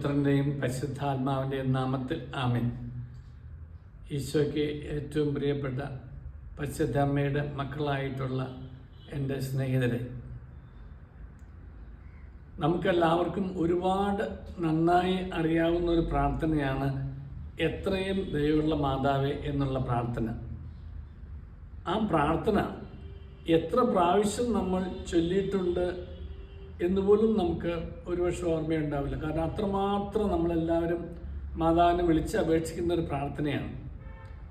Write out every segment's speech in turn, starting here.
പുത്രൻ്റെയും പരിശുദ്ധാത്മാവിൻ്റെയും നാമത്തിൽ ആമേൻ. ഈശോയ്ക്ക് ഏറ്റവും പ്രിയപ്പെട്ട പരിശുദ്ധ അമ്മയുടെ മക്കളായിട്ടുള്ള എൻ്റെ സ്നേഹിതരെ, നമുക്കെല്ലാവർക്കും ഒരുപാട് നന്നായി അറിയാവുന്ന ഒരു പ്രാർത്ഥനയാണ് എത്രയും ദയവുള്ള മാതാവേ എന്നുള്ള പ്രാർത്ഥന. ആ പ്രാർത്ഥന എത്ര പ്രാവശ്യം നമ്മൾ ചൊല്ലിയിട്ടുണ്ട് എന്നുപോലും നമുക്ക് ഒരുപക്ഷെ ഓർമ്മയുണ്ടാവില്ല. കാരണം അത്രമാത്രം നമ്മളെല്ലാവരും മാതാവിനെ വിളിച്ച് അപേക്ഷിക്കുന്ന ഒരു പ്രാർത്ഥനയാണ്.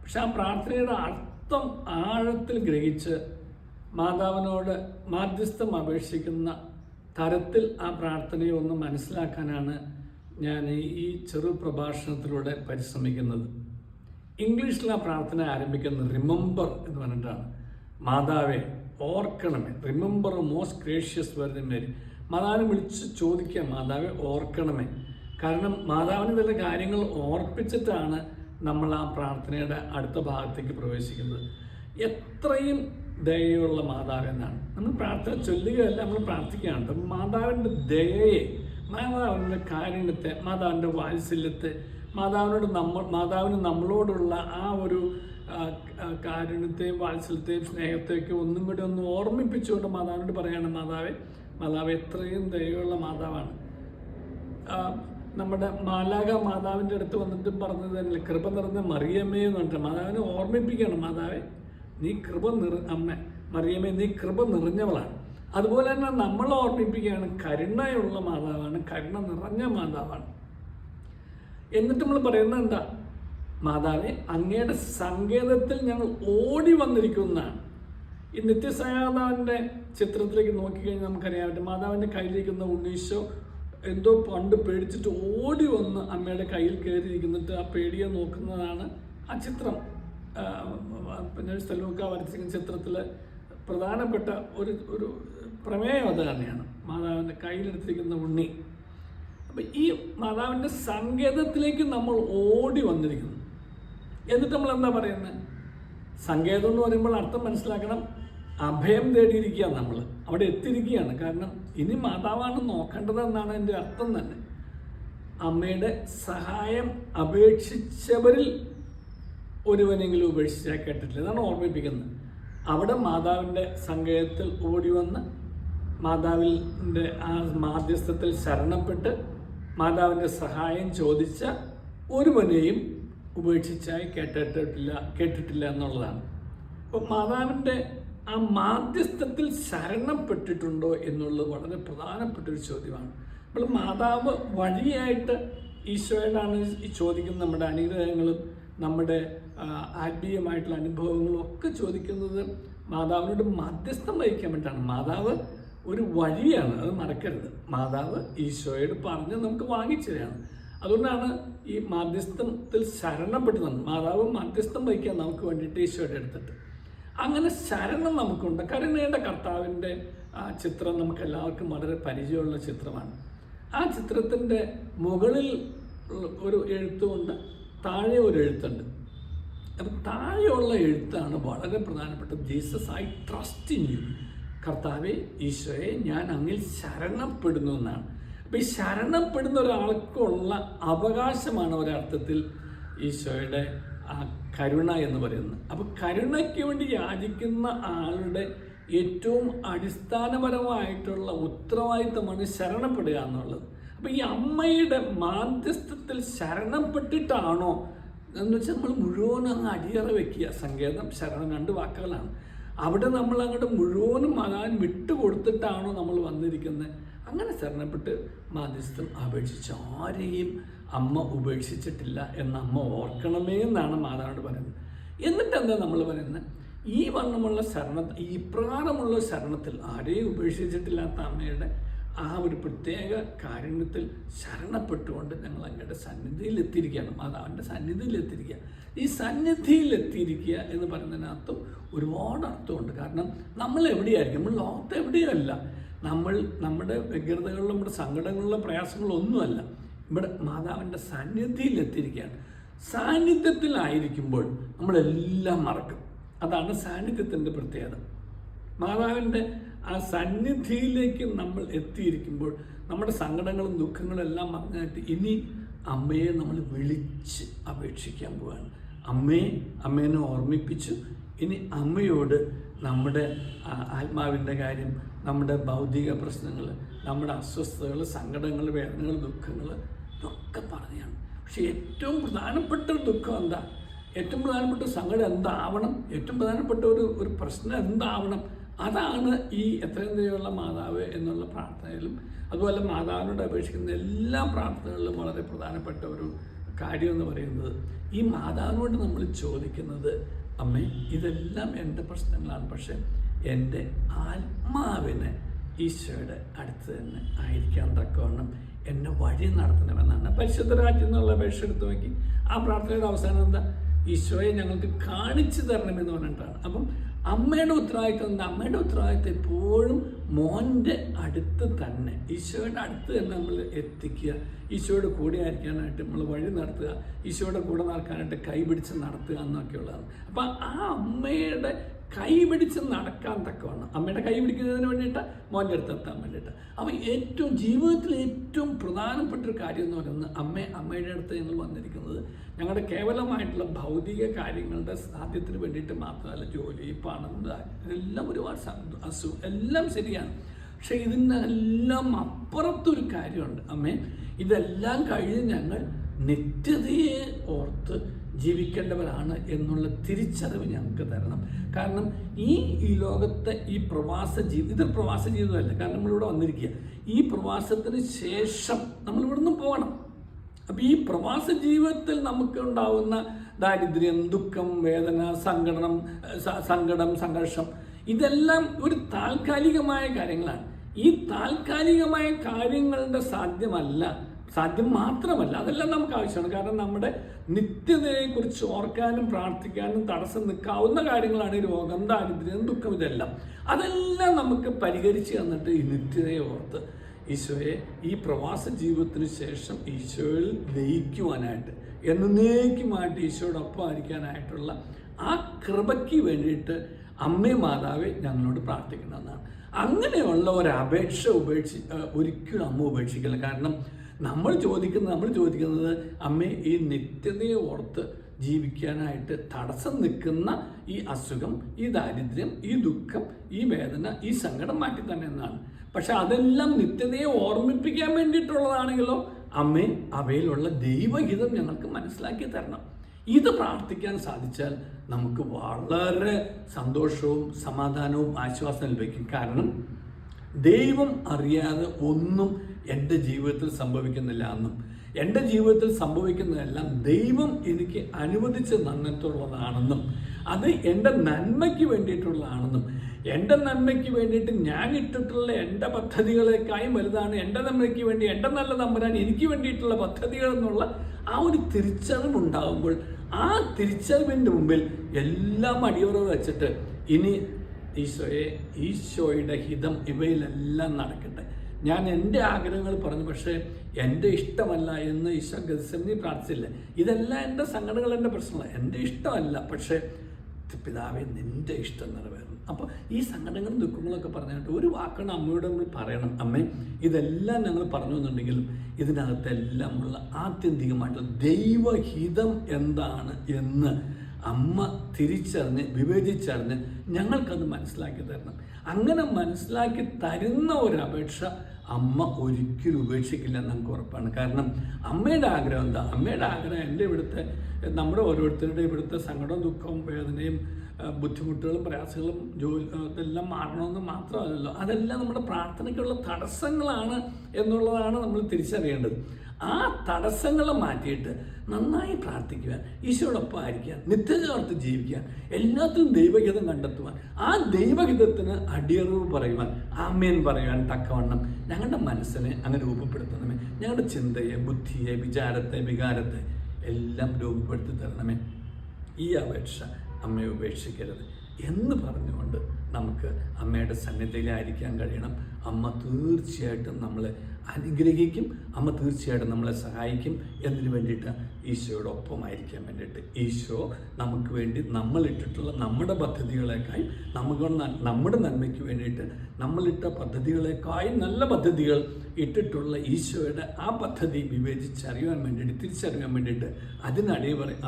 പക്ഷെ ആ പ്രാർത്ഥനയുടെ അർത്ഥം ആഴത്തിൽ ഗ്രഹിച്ച് മാതാവിനോട് മാധ്യസ്ഥം അപേക്ഷിക്കുന്ന തരത്തിൽ ആ പ്രാർത്ഥനയെ ഒന്ന് മനസ്സിലാക്കാനാണ് ഞാൻ ഈ ചെറു പ്രഭാഷണത്തിലൂടെ പരിശ്രമിക്കുന്നത്. ഇംഗ്ലീഷിൽ ആ പ്രാർത്ഥന ആരംഭിക്കുന്നത് റിമെമ്പർ എന്ന് പറഞ്ഞിട്ടാണ്. മാതാവെ ഓർക്കണമേ, remember most gracious virgin Mary. മാതാവിനെ വിളിച്ച് ചോദിക്കുക, മാതാവെ ഓർക്കണമേ. കാരണം മാതാവിന് ചില കാര്യങ്ങൾ ഓർപ്പിച്ചിട്ടാണ് നമ്മൾ ആ പ്രാർത്ഥനയുടെ അടുത്ത ഭാഗത്തേക്ക് പ്രവേശിക്കുന്നത്. എത്രയും ദയയുള്ള മാതാവെന്നാണ് നമ്മൾ പ്രാർത്ഥന ചൊല്ലുകയല്ല, നമ്മൾ പ്രാർത്ഥിക്കുകയാണ്. മാതാവിൻ്റെ ദയയെ, മാതാവിൻ്റെ കാരുണ്യത്തെ, മാതാവിൻ്റെ വാത്സല്യത്തെ, മാതാവിന് നമ്മളോടുള്ള ആ ഒരു കാരുണ്യത്തെയും വാത്സല്യത്തെയും സ്നേഹത്തെയൊക്കെ ഒന്നും കൂടി ഒന്ന് ഓർമ്മിപ്പിച്ചുകൊണ്ട് മാതാവിനോട് പറയാണ്, മാതാവ് എത്രയും ദയയുള്ള മാതാവാണ്. നമ്മുടെ മാലാഖ മാതാവിൻ്റെ അടുത്ത് വന്നിട്ട് പറഞ്ഞത് തന്നെ കൃപ നിറഞ്ഞ മറിയമ്മേ എന്ന് പറഞ്ഞിട്ട് മാതാവിനെ ഓർമ്മിപ്പിക്കണം. മാതാവെ നീ മറിയമ്മേ നീ കൃപ നിറഞ്ഞവളാണ്. അതുപോലെ തന്നെ നമ്മൾ ഓർമ്മിപ്പിക്കുകയാണ്, കരുണയുള്ള മാതാവാണ്, കരുണ നിറഞ്ഞ മാതാവാണ്. എന്നിട്ട് നമ്മൾ പറയുന്നത് എന്താ? മാതാവെ അങ്ങയുടെ സങ്കേതത്തിൽ ഞങ്ങൾ ഓടി വന്നിരിക്കുന്നതാണ്. ഈ നിത്യസഹാതാവിൻ്റെ ചിത്രത്തിലേക്ക് നോക്കിക്കഴിഞ്ഞാൽ നമുക്കറിയാം, മാതാവിൻ്റെ കയ്യിലിരിക്കുന്ന ഉണ്ണീശോ എന്തോ പണ്ട് പേടിച്ചിട്ട് ഓടി വന്ന് അമ്മയുടെ കയ്യിൽ കയറിയിരിക്കുന്നിട്ട് ആ പേടിയെ നോക്കുന്നതാണ് ആ ചിത്രം. പിന്നെ സ്ഥലമൊക്കെ വരച്ചിരിക്കുന്ന ചിത്രത്തിൽ പ്രധാനപ്പെട്ട ഒരു പ്രമേയം അത് തന്നെയാണ്, മാതാവിൻ്റെ കയ്യിലെടുത്തിരിക്കുന്ന ഉണ്ണി. അപ്പം ഈ മാതാവിൻ്റെ സങ്കേതത്തിലേക്ക് നമ്മൾ ഓടി വന്നിരിക്കുന്നു. എന്നിട്ട് നമ്മൾ എന്താ പറയുന്നത്? സങ്കേതം എന്ന് പറയുമ്പോൾ അർത്ഥം മനസ്സിലാക്കണം, അഭയം തേടിയിരിക്കുക. നമ്മൾ അവിടെ എത്തിയിരിക്കുകയാണ്. കാരണം ഇനി മാതാവാണ് നോക്കേണ്ടതെന്നാണ് എൻ്റെ അർത്ഥം തന്നെ. അമ്മയുടെ സഹായം അപേക്ഷിച്ചവരിൽ ഒരുവനെങ്കിലും ഉപേക്ഷിച്ചാൽ കേട്ടിട്ടില്ല എന്നാണ് ഓർമ്മിപ്പിക്കുന്നത്. അവിടെ മാതാവിൻ്റെ സങ്കേതത്തിൽ ഓടി വന്ന് മാതാവിൻ്റെ ആ മാധ്യസ്ഥത്തിൽ ശരണപ്പെട്ട് മാതാവിൻ്റെ സഹായം ചോദിച്ച ഒരുവനെയും ഉപേക്ഷിച്ചായി കേട്ടിട്ടില്ല എന്നുള്ളതാണ്. അപ്പോൾ മാതാവിൻ്റെ ആ മാധ്യസ്ഥത്തിൽ ശരണപ്പെട്ടിട്ടുണ്ടോ എന്നുള്ളത് വളരെ പ്രധാനപ്പെട്ടൊരു ചോദ്യമാണ്. നമ്മൾ മാതാവ് വഴിയായിട്ട് ഈശോയോടാണ് ഈ ചോദിക്കുന്നത്. നമ്മുടെ അനുഗ്രഹങ്ങളും നമ്മുടെ ആത്മീയമായിട്ടുള്ള അനുഭവങ്ങളും ഒക്കെ ചോദിക്കുന്നത് മാതാവിനോട് മാധ്യസ്ഥം വഹിക്കാൻ വേണ്ടിയിട്ടാണ്. മാതാവ് ഒരു വഴിയാണ്, അത് മറക്കരുത്. മാതാവ് ഈശോയോട് പറഞ്ഞ് നമുക്ക് വാങ്ങിച്ചതാണ്. അതുകൊണ്ടാണ് ഈ മാധ്യസ്ഥത്തിൽ ശരണപ്പെടുന്നത്. മാതാവ് മാധ്യസ്ഥം വഹിക്കാൻ നമുക്ക് വേണ്ടിയിട്ട് ഈശോയുടെ എടുത്തിട്ട് അങ്ങനെ ശരണം നമുക്കുണ്ട്. കരുണയുടെ കർത്താവിൻ്റെ ആ ചിത്രം നമുക്ക് എല്ലാവർക്കും വളരെ പരിചയമുള്ള ചിത്രമാണ്. ആ ചിത്രത്തിൻ്റെ മുകളിൽ ഒരു എഴുത്തുകൊണ്ട് താഴെ ഒരു എഴുത്തുണ്ട്. അപ്പം താഴെയുള്ള എഴുത്താണ് വളരെ പ്രധാനപ്പെട്ടത്. Jesus, I trust in you. കർത്താവെ, ഈശോയെ, ഞാൻ അങ്ങിൽ ശരണപ്പെടുന്നു എന്നാണ്. അപ്പം ഈ ശരണപ്പെടുന്ന ഒരാൾക്കുള്ള അവകാശമാണ് ഒരർത്ഥത്തിൽ ഈശോയുടെ ആ കരുണ എന്ന് പറയുന്നത്. അപ്പോൾ കരുണയ്ക്ക് വേണ്ടി യാചിക്കുന്ന ആളുടെ ഏറ്റവും അടിസ്ഥാനപരമായിട്ടുള്ള ഉത്തരവാദിത്തമാണ് ശരണപ്പെടുക എന്നുള്ളത്. അപ്പോൾ ഈ അമ്മയുടെ മാധ്യസ്ഥത്തിൽ ശരണപ്പെട്ടിട്ടാണോ എന്ന് വെച്ചാൽ നമ്മൾ മുഴുവനും അങ്ങ് അടിയറ വയ്ക്കുക. സങ്കേതം, ശരണം, രണ്ട് വാക്കുകളാണ്. അവിടെ നമ്മൾ അങ്ങോട്ട് മുഴുവനും മാതാവിന് വിട്ടുകൊടുത്തിട്ടാണോ നമ്മൾ വന്നിരിക്കുന്നത്? അങ്ങനെ ശരണപ്പെട്ട് മാധ്യസ്ഥം അപേക്ഷിച്ച് ആരെയും അമ്മ ഉപേക്ഷിച്ചിട്ടില്ല എന്ന് അമ്മ ഓർക്കണമേ എന്നാണ് മാതാവിനോട് പറയുന്നത്. എന്നിട്ട് എന്താ നമ്മൾ പറയുന്നത്? ഈ വണ്ണമുള്ള ഈ ഇപ്രകാരമുള്ള ശരണത്തിൽ ആരെയും ഉപേക്ഷിച്ചിട്ടില്ലാത്ത അമ്മയുടെ ആ ഒരു പ്രത്യേക കാരുണ്യത്തിൽ ശരണപ്പെട്ടുകൊണ്ട് ഞങ്ങൾ അങ്ങയുടെ സന്നിധിയിൽ എത്തിയിരിക്കുകയാണ്. മാതാവിൻ്റെ സന്നിധിയിൽ എത്തിയിരിക്കുക. ഈ സന്നിധിയിൽ എത്തിയിരിക്കുക എന്ന് പറയുന്നതിനകത്തും ഒരുപാട് അർത്ഥമുണ്ട്. കാരണം നമ്മൾ എവിടെയായിരിക്കും? നമ്മൾ ലോകത്ത് എവിടെയല്ല. നമ്മൾ നമ്മുടെ വ്യഗ്രതകളിലും നമ്മുടെ സങ്കടങ്ങളിലും പ്രയാസങ്ങളൊന്നുമല്ല. ഇവിടെ മാതാവിൻ്റെ സാന്നിധ്യത്തിൽ എത്തിയിരിക്കുകയാണ്. സാന്നിധ്യത്തിലായിരിക്കുമ്പോൾ നമ്മളെല്ലാം മറക്കും. അതാണ് സാന്നിധ്യത്തിൻ്റെ പ്രത്യേകത. മാതാവിൻ്റെ ആ സന്നിധിയിലേക്ക് നമ്മൾ എത്തിയിരിക്കുമ്പോൾ നമ്മുടെ സങ്കടങ്ങളും ദുഃഖങ്ങളും എല്ലാം പറഞ്ഞിട്ട് ഇനി അമ്മയെ നമ്മൾ വിളിച്ച് അപേക്ഷിക്കാൻ പോവുകയാണ്. അമ്മേനെ ഓർമ്മിപ്പിച്ചു. ഇനി അമ്മയോട് നമ്മുടെ ആത്മാവിൻ്റെ കാര്യം, നമ്മുടെ ഭൗതിക പ്രശ്നങ്ങൾ, നമ്മുടെ അസ്വസ്ഥതകൾ, സങ്കടങ്ങൾ, വേദനകൾ, ദുഃഖങ്ങൾ ഇതൊക്കെ പറഞ്ഞാണ്. പക്ഷെ ഏറ്റവും പ്രധാനപ്പെട്ട ഒരു ദുഃഖം എന്താ, ഏറ്റവും പ്രധാനപ്പെട്ട സങ്കടം എന്താവണം, ഏറ്റവും പ്രധാനപ്പെട്ട ഒരു പ്രശ്നം എന്താവണം, അതാണ് ഈ എത്രയും ദയുള്ള മാതാവ് എന്നുള്ള പ്രാർത്ഥനയിലും അതുപോലെ മാതാവിനോട് അപേക്ഷിക്കുന്ന എല്ലാ പ്രാർത്ഥനകളിലും വളരെ പ്രധാനപ്പെട്ട ഒരു കാര്യം എന്ന് പറയുന്നത്, ഈ മാതാവിനോട് നമ്മൾ ചോദിക്കുന്നത്, അമ്മേ ഇതെല്ലാം എൻ്റെ പ്രശ്നങ്ങളാണ്, പക്ഷെ എൻ്റെ ആത്മാവിനെ ഈശോയുടെ അടുത്ത് തന്നെ ആയിരിക്കാൻ തക്കവണ്ണം എന്നെ വഴി നടത്തണമെന്നാണ്. പരിശുദ്ധ രാജ്യം എന്നുള്ള അപേക്ഷ എടുത്ത് നോക്കി ആ പ്രാർത്ഥനയുടെ അവസാനം എന്താ, ഈശോയെ ഞങ്ങൾക്ക് കാണിച്ചു തരണമെന്ന് പറഞ്ഞിട്ടാണ്. അപ്പം അമ്മയുടെ ഉത്തരവാദിത്വം എന്താ, അമ്മയുടെ ഉത്തരവാദിത്വം എപ്പോഴും മോൻ്റെ അടുത്ത് തന്നെ, ഈശോയുടെ അടുത്ത് തന്നെ നമ്മൾ എത്തിക്കുക, ഈശോയുടെ കൂടെ ആയിരിക്കാനായിട്ട് നമ്മൾ വഴി നടത്തുക, ഈശോയുടെ കൂടെ നടക്കാനായിട്ട് കൈപിടിച്ച് നടത്തുക എന്നൊക്കെയുള്ളതാണ്. അപ്പം ആ അമ്മയുടെ കൈപിടിച്ച് നടക്കാൻ തക്കവണ്ണം, അമ്മയുടെ കൈ പിടിക്കുന്നതിന് വേണ്ടിയിട്ട് മോൻ്റെ അടുത്ത് എത്താൻ വേണ്ടിയിട്ട്. അപ്പം ഏറ്റവും ജീവിതത്തിൽ ഏറ്റവും പ്രധാനപ്പെട്ടൊരു കാര്യം എന്ന് പറയുന്നത്, അമ്മയുടെ അടുത്ത് ഞങ്ങൾ വന്നിരിക്കുന്നത് ഞങ്ങളുടെ കേവലമായിട്ടുള്ള ഭൗതിക കാര്യങ്ങളുടെ സാധ്യത്തിന് വേണ്ടിയിട്ട് മാത്രമല്ല. ജോലി, പണം, ഇതെല്ലാം ഒരുപാട് അസുഖം എല്ലാം ശരിയാണ്. പക്ഷെ ഇതിനെല്ലാം അപ്പുറത്തൊരു കാര്യമുണ്ട്. അമ്മേ ഇതെല്ലാം കഴിഞ്ഞ് ഞങ്ങൾ നിത്യതയെ ഓർത്ത് ജീവിക്കേണ്ടവരാണ് എന്നുള്ള തിരിച്ചറിവ് ഞങ്ങൾക്ക് തരണം. കാരണം ഈ ലോകത്തെ ഈ പ്രവാസ ഇത് പ്രവാസ ജീവിതമല്ല. കാരണം നമ്മളിവിടെ വന്നിരിക്കുക, ഈ പ്രവാസത്തിന് ശേഷം നമ്മളിവിടുന്ന് പോകണം. അപ്പം ഈ പ്രവാസ ജീവിതത്തിൽ നമുക്ക് ഉണ്ടാവുന്ന ദാരിദ്ര്യം, ദുഃഖം, വേദന, സങ്കടം, സംഘർഷം, ഇതെല്ലാം ഒരു താൽക്കാലികമായ കാര്യങ്ങളാണ്. ഈ താൽക്കാലികമായ കാര്യങ്ങളുടെ സാധ്യം മാത്രമല്ല, അതെല്ലാം നമുക്ക് ആവശ്യമാണ്. കാരണം നമ്മുടെ നിത്യതയെക്കുറിച്ച് ഓർക്കാനും പ്രാർത്ഥിക്കാനും തടസ്സം നിൽക്കാവുന്ന കാര്യങ്ങളാണ് ഈ രോഗം, ദാരിദ്ര്യം, ദുഃഖം, ഇതെല്ലാം. അതെല്ലാം നമുക്ക് പരിഹരിച്ച് തന്നിട്ട് ഈ നിത്യതയെ ഓർത്ത് ഈശോയെ ഈ പ്രവാസ ജീവിതത്തിന് ശേഷം ഈശോയിൽ ലയിക്കുവാനായിട്ട്, എന്നേക്കുമായിട്ട് ഈശോയോടൊപ്പം ആയിരിക്കാനായിട്ടുള്ള ആ കൃപയ്ക്ക് വേണ്ടിയിട്ട് അമ്മേ മാതാവെ ഞങ്ങളോട് പ്രാർത്ഥിക്കണമെന്നാണ്. അങ്ങനെയുള്ള ഒരപേക്ഷ ഒരിക്കലും അമ്മ ഉപേക്ഷിക്കില്ല. കാരണം നമ്മൾ ചോദിക്കുന്നത് അമ്മേ ഈ നിത്യതയെ ഓർത്ത് ജീവിക്കാനായിട്ട് തടസ്സം നിൽക്കുന്ന ഈ അസുഖം, ഈ ദാരിദ്ര്യം, ഈ ദുഃഖം, ഈ വേദന, ഈ സങ്കടം മാറ്റി തന്നെ എന്നാണ്. പക്ഷെ അതെല്ലാം നിത്യതയെ ഓർമ്മിപ്പിക്കാൻ വേണ്ടിയിട്ടുള്ളതാണെങ്കിലോ അമ്മേ അവയിലുള്ള ദൈവഹിതം ഞങ്ങൾക്ക് മനസ്സിലാക്കി തരണം. ഇത് പ്രാർത്ഥിക്കാൻ സാധിച്ചാൽ നമുക്ക് വളരെ സന്തോഷവും സമാധാനവും ആശ്വാസവും ലഭിക്കും. കാരണം ദൈവം അറിയാതെ ഒന്നും എൻ്റെ ജീവിതത്തിൽ സംഭവിക്കുന്നില്ല എന്നും, എൻ്റെ ജീവിതത്തിൽ സംഭവിക്കുന്നതെല്ലാം ദൈവം എനിക്ക് അനുവദിച്ച് തന്നിട്ടുള്ളതാണെന്നും, അത് എൻ്റെ നന്മയ്ക്ക് വേണ്ടിയിട്ടുള്ളതാണെന്നും, എൻ്റെ നന്മയ്ക്ക് വേണ്ടിയിട്ട് ഞാൻ ഇട്ടിട്ടുള്ള എൻ്റെ പദ്ധതികളെക്കായും വലുതാണ് എൻ്റെ നന്മയ്ക്ക് വേണ്ടി എൻ്റെ നല്ല തമ്പുരാൻ എനിക്ക് വേണ്ടിയിട്ടുള്ള പദ്ധതികൾ എന്നുള്ള ആ ഒരു തിരിച്ചറിവുണ്ടാകുമ്പോൾ, ആ തിരിച്ചറിവിൻ്റെ മുമ്പിൽ എല്ലാം അടിയുറവ് വെച്ചിട്ട് ഇനി ഈശോയുടെ ഹിതം ഇവയിലെല്ലാം നടക്കട്ടെ. ഞാൻ എൻ്റെ ആഗ്രഹങ്ങൾ പറഞ്ഞു, പക്ഷേ എൻ്റെ ഇഷ്ടമല്ല എന്ന് ഈശോ ഗെത്സമനി പ്രാർത്ഥിച്ചില്ല. ഇതെല്ലാം എൻ്റെ സങ്കടങ്ങൾ, എൻ്റെ പ്രശ്നങ്ങൾ, എൻ്റെ ഇഷ്ടമല്ല, പക്ഷേ പിതാവേ നിൻ്റെ ഇഷ്ടം നിറവേറണം. അപ്പോൾ ഈ സങ്കടങ്ങളും ദുഃഖങ്ങളൊക്കെ പറഞ്ഞിട്ട് ഒരു വാക്കാണ് അമ്മയോട് നമ്മൾ പറയണം. അമ്മേ ഇതെല്ലാം ഞങ്ങൾ പറഞ്ഞു എന്നുണ്ടെങ്കിലും ഇതിനകത്തെല്ലാമുള്ള ആത്യന്തികമായിട്ടുള്ള ദൈവഹിതം എന്താണ് എന്ന് അമ്മ തിരിച്ചറിഞ്ഞ് വിവേചിച്ചറിഞ്ഞ് ഞങ്ങൾക്കത് മനസ്സിലാക്കി തരണം. അങ്ങനെ മനസ്സിലാക്കി തരുന്ന ഒരപേക്ഷ അമ്മ ഒരിക്കലും ഉപേക്ഷിക്കില്ല എന്ന് നമുക്ക് ഉറപ്പാണ്. കാരണം അമ്മയുടെ ആഗ്രഹം എന്താ? അമ്മയുടെ ആഗ്രഹം നമ്മുടെ ഓരോരുത്തരുടെ ഇവിടുത്തെ സങ്കടവും ദുഃഖവും വേദനയും ബുദ്ധിമുട്ടുകളും പ്രയാസങ്ങളും ഇതെല്ലാം മാറണമെന്ന് മാത്രമല്ലല്ലോ, അതെല്ലാം നമ്മുടെ പ്രാർത്ഥനയ്ക്കുള്ള തടസ്സങ്ങളാണ് എന്നുള്ളതാണ് നമ്മൾ തിരിച്ചറിയേണ്ടത്. ആ തടസ്സങ്ങളെ മാറ്റിയിട്ട് നന്നായി പ്രാർത്ഥിക്കുവാൻ, ഈശോയോടൊപ്പം ആയിരിക്കാൻ, നിത്യജീവിതത്തിൽ ജീവിക്കാൻ, എല്ലാത്തിനും ദൈവഹിതം കണ്ടെത്തുവാൻ, ആ ദൈവഹിതത്തിന് അടിയറവ് പറയുവാൻ, ആമേൻ പറയുവാൻ തക്കവണ്ണം ഞങ്ങളുടെ മനസ്സിനെ അങ്ങനെ രൂപപ്പെടുത്തണമേ. ഞങ്ങളുടെ ചിന്തയെ, ബുദ്ധിയെ, വിചാരത്തെ, വികാരത്തെ എല്ലാം രൂപപ്പെടുത്തി തരണമേ. ഈ അപേക്ഷ അമ്മയെ ഉപേക്ഷിക്കരുത് എന്ന് പറഞ്ഞുകൊണ്ട് നമുക്ക് അമ്മയുടെ സന്നിധിയിലായിരിക്കാൻ കഴിയണം. അമ്മ തീർച്ചയായിട്ടും നമ്മളെ അനുഗ്രഹിക്കും, അമ്മ തീർച്ചയായിട്ടും നമ്മളെ സഹായിക്കും. എന്നതിന് വേണ്ടിയിട്ട് ഈശോയുടെ ഒപ്പമായിരിക്കാൻ വേണ്ടിയിട്ട് ഈശോ നമുക്ക് വേണ്ടി നമ്മളിട്ടിട്ടുള്ള നമ്മുടെ പദ്ധതികളെക്കായി നമ്മുടെ നന്മയ്ക്ക് വേണ്ടിയിട്ട് നമ്മളിട്ട പദ്ധതികളെക്കായി നല്ല പദ്ധതികൾ ഇട്ടിട്ടുള്ള ഈശോയുടെ ആ പദ്ധതി വിവേചിച്ചറിയാൻ വേണ്ടിയിട്ട്, തിരിച്ചറിയാൻ വേണ്ടിയിട്ട്, അതിന്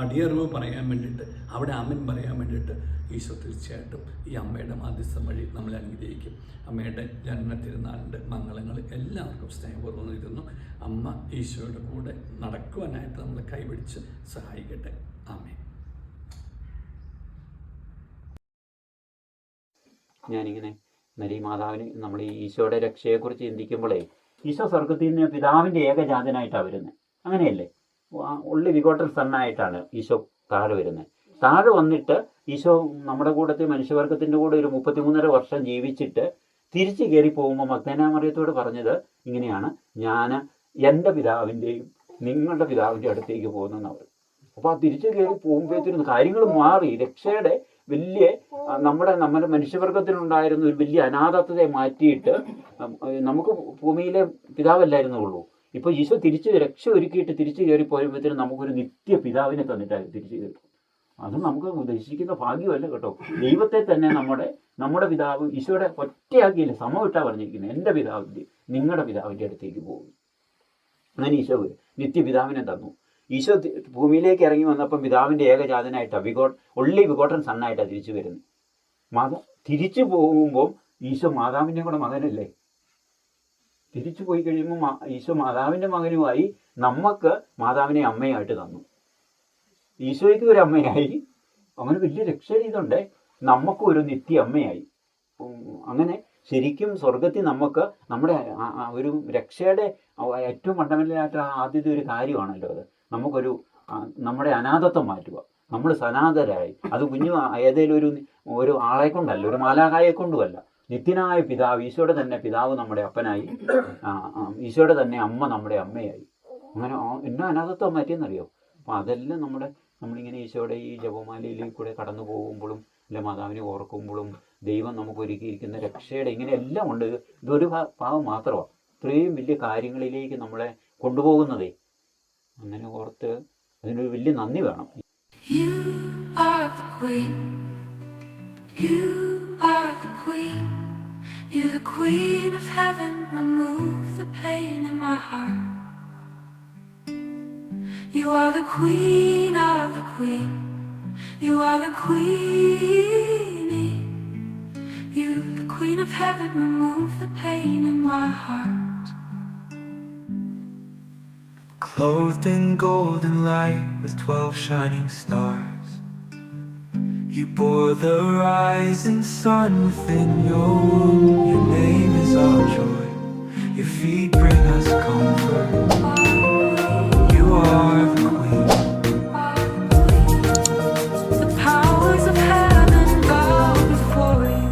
അടിയറിവ് പറയാൻ വേണ്ടിയിട്ട്, അവിടെ ആമേൻ പറയാൻ വേണ്ടിയിട്ട് ഈശോ തീർച്ചയായിട്ടും ഈ അമ്മയുടെ മാധ്യസ്ഥം വഴി നമ്മളെ അനുഗ്രഹിക്കും. അമ്മയുടെ ജന്മ തിരുനാളിൻ്റെ മംഗളങ്ങൾ എല്ലാവർക്കും സ്നേഹപൂർവ്വം നേരുന്നു. അമ്മ ഈശോയുടെ കൂടെ നടക്കുവാനായിട്ട് നമ്മളെ കൈപിടിച്ച് സഹായിക്കട്ടെ. ആമേൻ. ഞാനിങ്ങനെ മരി മാതാവിന് നമ്മൾ ഈ ഈശോയുടെ രക്ഷയെക്കുറിച്ച് ചിന്തിക്കുമ്പോഴേ, ഈശോ സ്വർഗത്തിൽ നിന്ന് പിതാവിൻ്റെ ഏകജാതനായിട്ടാണ് വരുന്നത്, അങ്ങനെയല്ലേ? ഉള്ളി വിഗോട്ടൻ സണ്ണായിട്ടാണ് ഈശോ താഴെ വരുന്നത്. താഴെ വന്നിട്ട് ഈശോ നമ്മുടെ കൂട്ടത്തിൽ മനുഷ്യവർഗത്തിൻ്റെ കൂടെ ഒരു 33.5 വർഷം ജീവിച്ചിട്ട് തിരിച്ചു കയറി പോകുമ്പോൾ മഗ്ദലേന മറിയത്തോട് പറഞ്ഞത് ഇങ്ങനെയാണ്: ഞാൻ എൻ്റെ പിതാവിൻ്റെയും നിങ്ങളുടെ പിതാവിൻ്റെ അടുത്തേക്ക് പോകുന്നതെന്നവർ. അപ്പോൾ ആ തിരിച്ചു കയറി പോകുമ്പോഴത്തേനും കാര്യങ്ങൾ മാറി. രക്ഷയുടെ വലിയ നമ്മുടെ മനുഷ്യവർഗത്തിനുണ്ടായിരുന്ന ഒരു വലിയ അനാഥത്വത്തെ മാറ്റിയിട്ട് നമുക്ക് ഭൂമിയിലെ പിതാവല്ലായിരുന്നുള്ളൂ. ഇപ്പോൾ ഈശോ രക്ഷ ഒരുക്കിയിട്ട് തിരിച്ചു കയറി പോയപ്പോഴത്തേനും നമുക്കൊരു നിത്യ പിതാവിനെ തന്നിട്ടാണ് തിരിച്ചു കയറി. അത് നമുക്ക് ഉദ്ദേശിക്കുന്ന ഭാഗ്യമല്ല കേട്ടോ. ദൈവത്തെ തന്നെ നമ്മുടെ പിതാവ് ഈശോയുടെ ഒറ്റയാക്കിയില്ല, സമമിട്ടാണ് പറഞ്ഞിരിക്കുന്നത്. എൻ്റെ പിതാവിൻ്റെ നിങ്ങളുടെ പിതാവിൻ്റെ അടുത്തേക്ക് പോകും. അങ്ങനെ ഈശോ നിത്യപിതാവിനെ തന്നു. ഈശോ ഭൂമിയിലേക്ക് ഇറങ്ങി വന്നപ്പം പിതാവിൻ്റെ ഏകജാതനായിട്ടാണ്, ഒള്ളി വിഗോട്ടൻ സണ്ണായിട്ടാണ് തിരിച്ചു വരുന്നത്. തിരിച്ചു പോകുമ്പോൾ ഈശോ മാതാവിൻ്റെ കൂടെ മകനല്ലേ? തിരിച്ചു പോയി കഴിയുമ്പോൾ ഈശോ മാതാവിൻ്റെ മകനുമായി നമുക്ക് മാതാവിനെ അമ്മയായിട്ട് തന്നു. ഈശോയ്ക്ക് ഒരു അമ്മയായി. അങ്ങനെ വലിയ രക്ഷയിതുണ്ട്. നമുക്കും ഒരു നിത്യ അമ്മയായി. അങ്ങനെ ശരിക്കും സ്വർഗത്തിൽ നമുക്ക് നമ്മുടെ ഒരു രക്ഷയുടെ ഏറ്റവും ഫണ്ടമെൻ്റലായിട്ട് ആദ്യത്തെ ഒരു കാര്യമാണല്ലോ അത്. നമുക്കൊരു നമ്മുടെ അനാഥത്വം മാറ്റുക. നമ്മൾ സനാതരായി. അത് ഏതെങ്കിലും ഒരു ആളെ കൊണ്ടല്ല, ഒരു മാലാഖയെ കൊണ്ടുമല്ല. നിത്യനായ പിതാവ്, ഈശോയുടെ തന്നെ പിതാവ് നമ്മുടെ അപ്പനായി, ഈശോയുടെ തന്നെ അമ്മ നമ്മുടെ അമ്മയായി. അങ്ങനെ എന്നാ അനാഥത്വം മാറ്റിയെന്നറിയോ? അപ്പോൾ അതെല്ലാം നമ്മളിങ്ങനെ ഈശോയുടെ ഈ ജപമാലയിലേക്ക് കൂടെ കടന്നു പോകുമ്പോഴും അല്ലെ മാതാവിനെ ഓർക്കുമ്പോഴും ദൈവം നമുക്ക് ഒരുക്കിയിരിക്കുന്ന രക്ഷയുടെ ഇങ്ങനെയെല്ലാം ഉണ്ട്. ഇതൊരു ഭാവം മാത്രമാണ് ഇത്രയും വലിയ കാര്യങ്ങളിലേക്ക് നമ്മളെ കൊണ്ടുപോകുന്നതേ. അങ്ങനെ ഓർത്ത് അതിനൊരു വലിയ നന്ദി വേണം. You're the queen of heaven, remove the pain in my heart. You are the queen of the queen. You are the queenie. You're the queen of heaven, remove the pain in my heart. Clothed in golden light with 12 shining stars, you bore the rising sun within your womb. Your name is our joy. Your feet bring us comfort. You are the queen. The powers of heaven bow before you.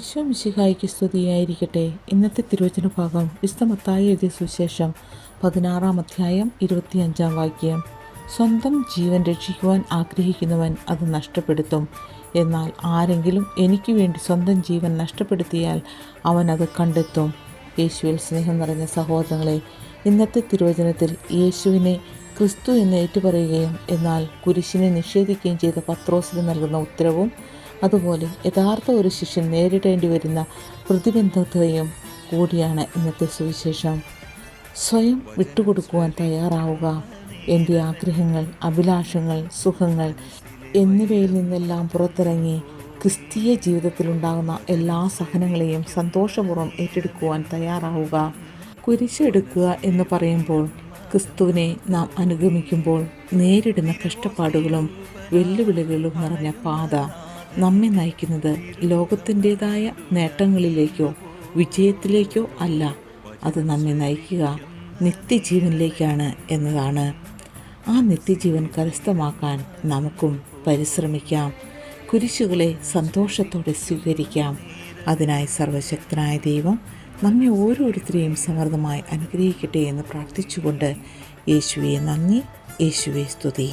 Isho മിശിഹായ്ക്ക് സ്തുതിയായിരിക്കട്ടെ. ഇന്നത്തെ തിരുവചന ഭാഗം വിശുദ്ധ മത്തായി എഴുതിയ സുവിശേഷം 16-ാം അധ്യായം 25-ാം വാക്യം. സ്വന്തം ജീവൻ രക്ഷിക്കുവാൻ ആഗ്രഹിക്കുന്നവൻ അത് നഷ്ടപ്പെടുത്തും. എന്നാൽ ആരെങ്കിലും എനിക്ക് വേണ്ടി സ്വന്തം ജീവൻ നഷ്ടപ്പെടുത്തിയാൽ അവൻ അത് കണ്ടെത്തും. യേശുവിൽ സ്നേഹം നിറഞ്ഞ സഹോദരങ്ങളെ, ഇന്നത്തെ തിരുവചനത്തിൽ യേശുവിനെ ക്രിസ്തു എന്ന് ഏറ്റുപറയുകയും എന്നാൽ കുരിശിനെ നിഷേധിക്കുകയും ചെയ്ത പത്രോസിന് നൽകുന്ന ഉത്തരവും, അതുപോലെ യഥാർത്ഥ ഒരു ശിഷ്യൻ നേരിടേണ്ടി വരുന്ന പ്രതിബദ്ധതയും കൂടിയാണ് ഇന്നത്തെ സുവിശേഷം. സ്വയം വിട്ടുകൊടുക്കുവാൻ തയ്യാറാവുക. എൻ്റെ ആഗ്രഹങ്ങൾ, അഭിലാഷങ്ങൾ, സുഖങ്ങൾ എന്നിവയിൽ നിന്നെല്ലാം പുറത്തിറങ്ങി ക്രിസ്തീയ ജീവിതത്തിലുണ്ടാകുന്ന എല്ലാ സഹനങ്ങളെയും സന്തോഷപൂർവ്വം ഏറ്റെടുക്കുവാൻ തയ്യാറാവുക. കുരിശെടുക്കുക എന്ന് പറയുമ്പോൾ ക്രിസ്തുവിനെ നാം അനുഗമിക്കുമ്പോൾ നേരിടുന്ന കഷ്ടപ്പാടുകളും വെല്ലുവിളികളും നിറഞ്ഞ പാത നമ്മെ നയിക്കുന്നത് ലോകത്തിൻ്റെതായ നേട്ടങ്ങളിലേക്കോ വിജയത്തിലേക്കോ അല്ല. അത് നമ്മെ നയിക്കുക നിത്യജീവനിലേക്കാണ് എന്നതാണ്. ആ നിത്യജീവൻ കരസ്ഥമാക്കാൻ നമുക്കും പരിശ്രമിക്കാം. കുരിശുകളെ സന്തോഷത്തോടെ സ്വീകരിക്കാം. അതിനായി സർവശക്തനായ ദൈവം നമ്മെ ഓരോരുത്തരെയും സമൃദ്ധമായി അനുഗ്രഹിക്കട്ടെ എന്ന് പ്രാർത്ഥിച്ചുകൊണ്ട് യേശുവെ നന്ദി, യേശുവെ സ്തുതി.